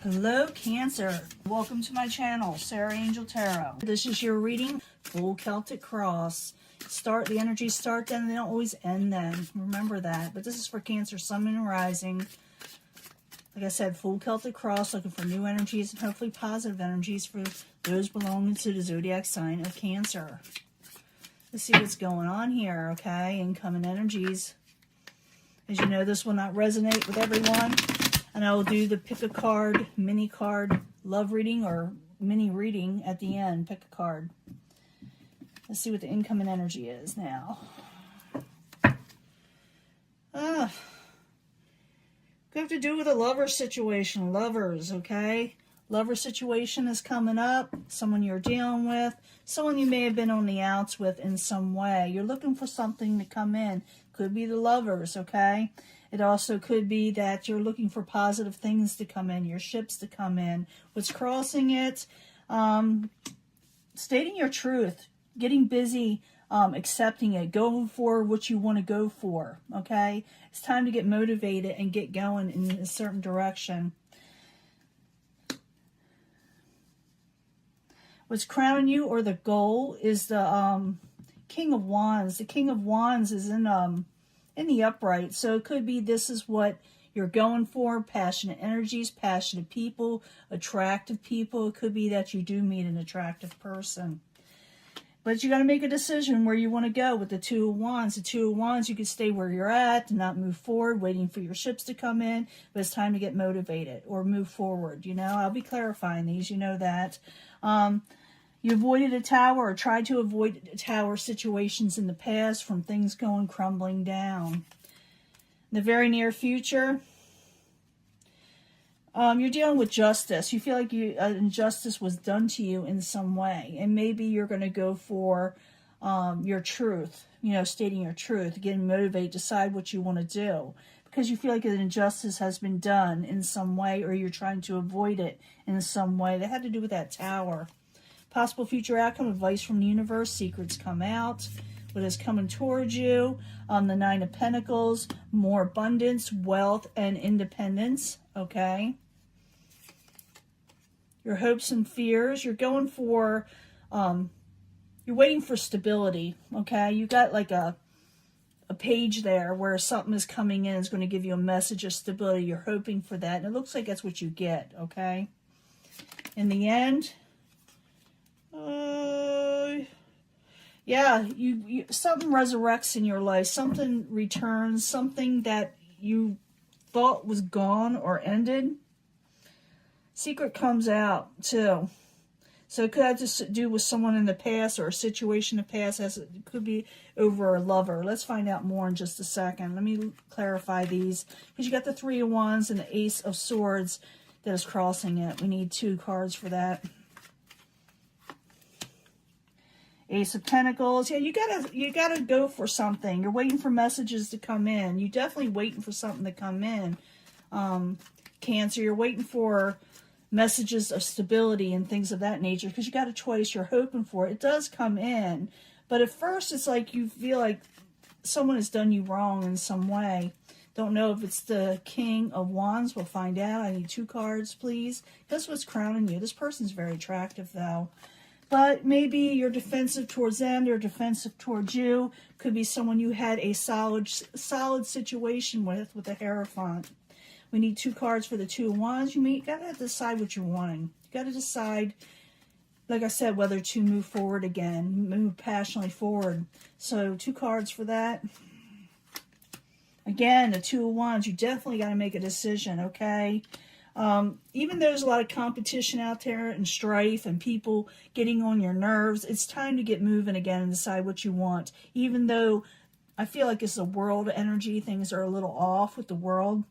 Hello Cancer, welcome to my channel, Sarah Angel Tarot. This is your reading, full Celtic cross. The energies start then, they don't always end then. Remember that. But this is for Cancer, Sun, Moon, and Rising. Like I said, full Celtic cross, looking for new energies and hopefully positive energies for those belonging to the zodiac sign of Cancer. Let's see what's going on here, okay? Incoming energies. As you know, this will not resonate with everyone. And I will do the pick a card, mini card, love reading or mini reading at the end. Pick a card. Let's see what the incoming energy is now. Could have to do with a lover situation. Lovers, okay? Lover situation is coming up. Someone you're dealing with. Someone you may have been on the outs with in some way. You're looking for something to come in. Could be the lovers, okay? It also could be that you're looking for positive things to come in, your ships to come in. What's crossing it? Stating your truth, getting busy, accepting it, going for what you want to go for, okay? It's time to get motivated and get going in a certain direction. What's crowning you or the goal is the King of Wands. The King of Wands is in the upright, so it could be this is what you're going for. Passionate energies, passionate people, attractive people. It could be that you do meet an attractive person, but you got to make a decision where you want to go with the Two of Wands. The Two of Wands, you could stay where you're at and not move forward, waiting for your ships to come in, but it's time to get motivated or move forward. You know, I'll be clarifying these, you know that. You avoided a tower or tried to avoid tower situations in the past from things going crumbling down. In the very near future, you're dealing with justice. You feel like injustice was done to you in some way. And maybe you're going to go for your truth, you know, stating your truth, getting motivated, decide what you want to do. Because you feel like an injustice has been done in some way or you're trying to avoid it in some way. That had to do with that tower. Possible future outcome, advice from the universe, secrets come out, what is coming towards you, the Nine of Pentacles, more abundance, wealth, and independence, okay? Your hopes and fears, you're going for, you're waiting for stability, okay? You got like a page there where something is coming in, is going to give you a message of stability. You're hoping for that, and it looks like that's what you get, okay? In the end, yeah, you something resurrects in your life, something returns, something that you thought was gone or ended. Secret comes out too, so it could have to do with someone in the past or a situation in the past. It could be over a lover. Let's find out more in just a second. Let me clarify these, because you got the Three of Wands and the Ace of Swords that is crossing it. We need 2 cards for that. Ace of Pentacles. Yeah, you gotta go for something. You're waiting for messages to come in. You're definitely waiting for something to come in. Cancer, you're waiting for messages of stability and things of that nature because you got a choice. You're hoping for it. It does come in, but at first it's like you feel like someone has done you wrong in some way. Don't know if it's the King of Wands. We'll find out. I need 2 cards, please. That's what's crowning you. This person's very attractive, though. But maybe you're defensive towards them, they're defensive towards you. Could be someone you had a solid situation with a Hierophant. We need 2 cards for the Two of Wands. You got to decide what you're wanting. You got to decide, like I said, whether to move forward again, move passionately forward. So 2 cards for that. Again, the Two of Wands, you definitely got to make a decision, okay? Even though there's a lot of competition out there and strife and people getting on your nerves, it's time to get moving again and decide what you want. Even though I feel like it's a world energy, things are a little off with the world.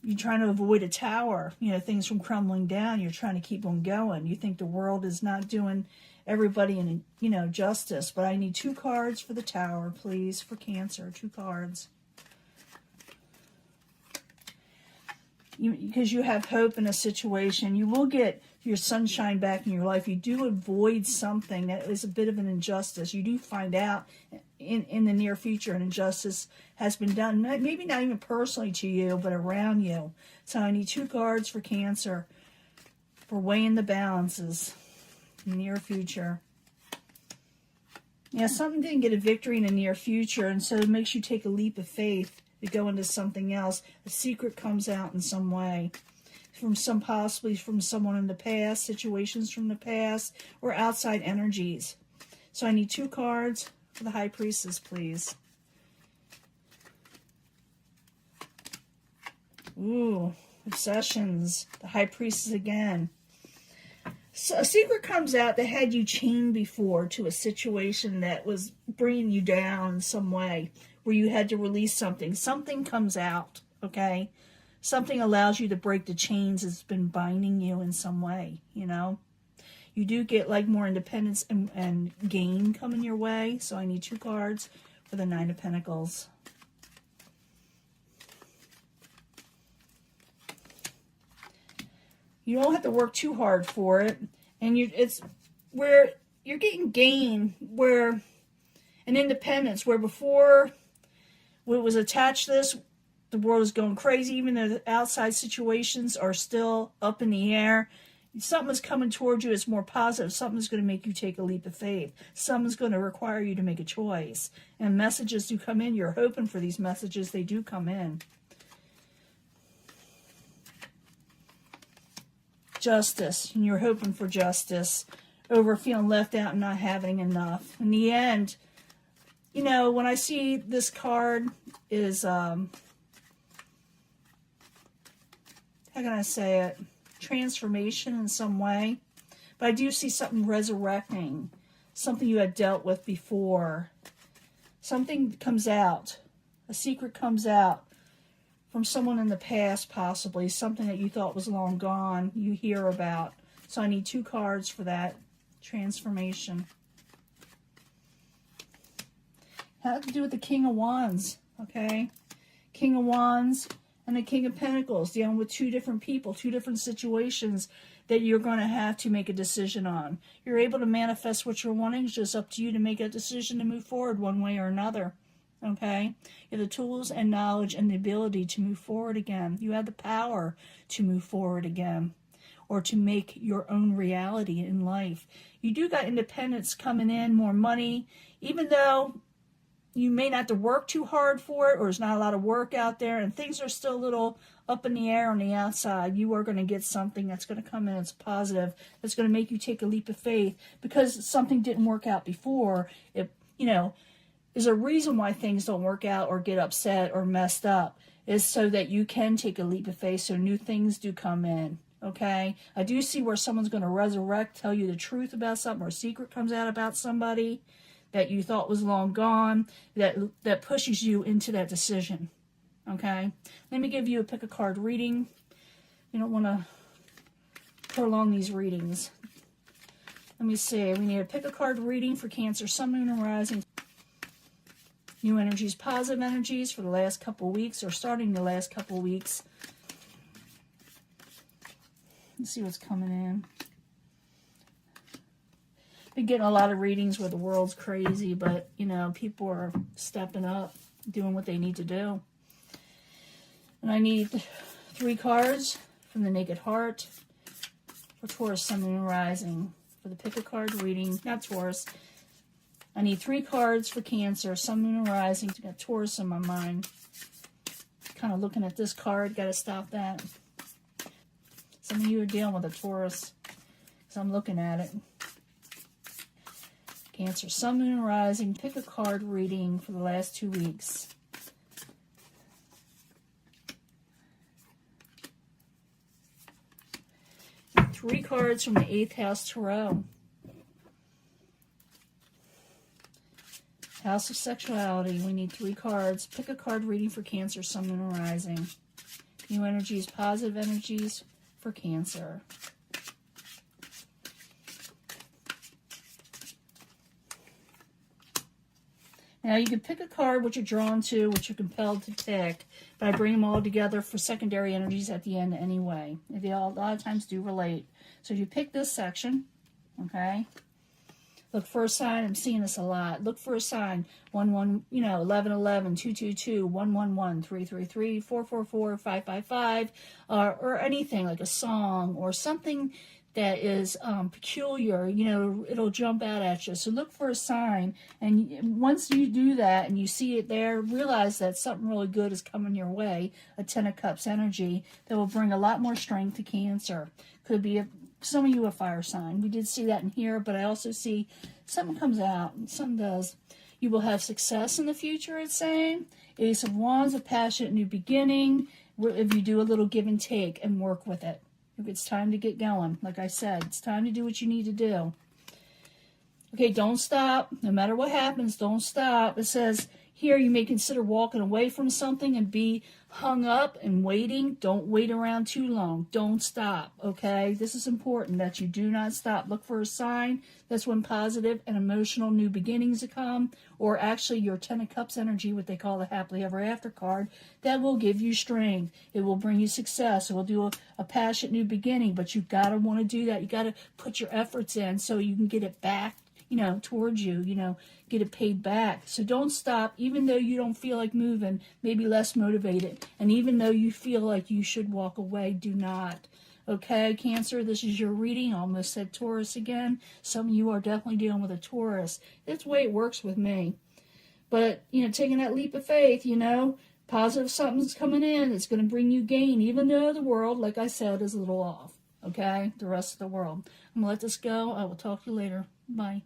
You're trying to avoid a tower, you know, things from crumbling down. You're trying to keep on going. You think the world is not doing everybody any, you know, justice. But I need 2 cards for the tower, please, for Cancer. 2 cards. Because you have hope in a situation, you will get your sunshine back in your life. You do avoid something that is a bit of an injustice. You do find out in the near future an injustice has been done, maybe not even personally to you, but around you. So I need 2 cards for Cancer We're weighing the balances in the near future. Yeah, something didn't get a victory in the near future, and so it makes you take a leap of faith to go into something else. A secret comes out in some way. Possibly from someone in the past, situations from the past, or outside energies. So I need 2 cards for the High Priestess, please. Ooh, obsessions. The High Priestess again. So a secret comes out that had you chained before to a situation that was bringing you down in some way, where you had to release something. Something comes out, okay? Something allows you to break the chains that's been binding you in some way, you know? You do get like more independence and gain coming your way. So I need 2 cards for the 9 of Pentacles. You don't have to work too hard for it. And it's where you're getting gain, where an independence, where before when it was attached to this, the world is going crazy, even though the outside situations are still up in the air. Something's coming towards you. It's more positive. Something's going to make you take a leap of faith. Something's going to require you to make a choice. And messages do come in. You're hoping for these messages. They do come in. Justice. And you're hoping for justice over feeling left out and not having enough. In the end, you know, when I see this card is... how can I say it? Transformation in some way. But I do see something resurrecting. Something you had dealt with before. Something comes out. A secret comes out from someone in the past, possibly. Something that you thought was long gone. You hear about. So I need 2 cards for that transformation. Had to do with the King of Wands. Okay? King of Wands and the King of Pentacles, dealing with 2 different people, 2 different situations that you're going to have to make a decision on. You're able to manifest what you're wanting. It's just up to you to make a decision to move forward one way or another. Okay? You have the tools and knowledge and the ability to move forward again. You have the power to move forward again, or to make your own reality in life. You do got independence coming in, more money, even though you may not have to work too hard for it, or there's not a lot of work out there, and things are still a little up in the air on the outside. You are going to get something that's going to come in, it's positive, that's going to make you take a leap of faith, because something didn't work out before. It, you know, is a reason why things don't work out or get upset or messed up, is so that you can take a leap of faith, so new things do come in. Okay? I do see where someone's going to resurrect, tell you the truth about something, or a secret comes out about somebody that you thought was long gone, that pushes you into that decision. Okay? Let me give you a pick a card reading. You don't want to prolong these readings. Let me see. We need a pick a card reading for Cancer, Sun, Moon, and Rising. New energies, positive energies for the last couple weeks, or starting the last couple weeks. Let's see what's coming in. Been getting a lot of readings where the world's crazy, but, you know, people are stepping up, doing what they need to do. And I need 3 cards from the Naked Heart for Taurus, Sun, Moon, and Rising. For the pick a card reading, not Taurus. I need 3 cards for Cancer, Sun, Moon, and Rising. I got Taurus in my mind. Kind of looking at this card, got to stop that. Some of you are dealing with a Taurus, because I'm looking at it. Cancer, Sun, Moon, and Rising. Pick a card reading for the last 2 weeks. And 3 cards from the 8th House Tarot. House of Sexuality. We need 3 cards. Pick a card reading for Cancer, Sun, Moon, and Rising. New energies, positive energies for Cancer. Now, you can pick a card which you're drawn to, which you're compelled to pick, but I bring them all together for secondary energies at the end anyway. They all, a lot of times do relate. So if you pick this section, okay, look for a sign. I'm seeing this a lot. Look for a sign. 11, 222, 111, 333, 444, 555, or anything like a song or something that is peculiar, you know, it'll jump out at you. So look for a sign, and once you do that and you see it there, realize that something really good is coming your way, a Ten of Cups energy that will bring a lot more strength to Cancer. Could be some of you a fire sign. We did see that in here, but I also see something comes out, and something does. You will have success in the future, it's saying. Ace of Wands, a passionate new beginning, if you do a little give and take and work with it. If it's time to get going, like I said, it's time to do what you need to do. Okay, don't stop. No matter what happens, don't stop. It says here you may consider walking away from something and be hung up and waiting. Don't wait around too long. Don't stop, okay? This is important that you do not stop. Look for a sign. That's when positive and emotional new beginnings come, or actually your Ten of Cups energy, what they call the happily ever after card, that will give you strength. It will bring you success. It will do a passionate new beginning, but you've got to want to do that. You got to put your efforts in so you can get it back, you know, towards you, you know, get it paid back. So don't stop, even though you don't feel like moving, maybe less motivated. And even though you feel like you should walk away, do not. Okay, Cancer, this is your reading. I almost said Taurus again. Some of you are definitely dealing with a Taurus. That's the way it works with me. But, you know, taking that leap of faith, you know, positive something's coming in. It's going to bring you gain, even though the world, like I said, is a little off. Okay, the rest of the world. I'm going to let this go. I will talk to you later. Bye.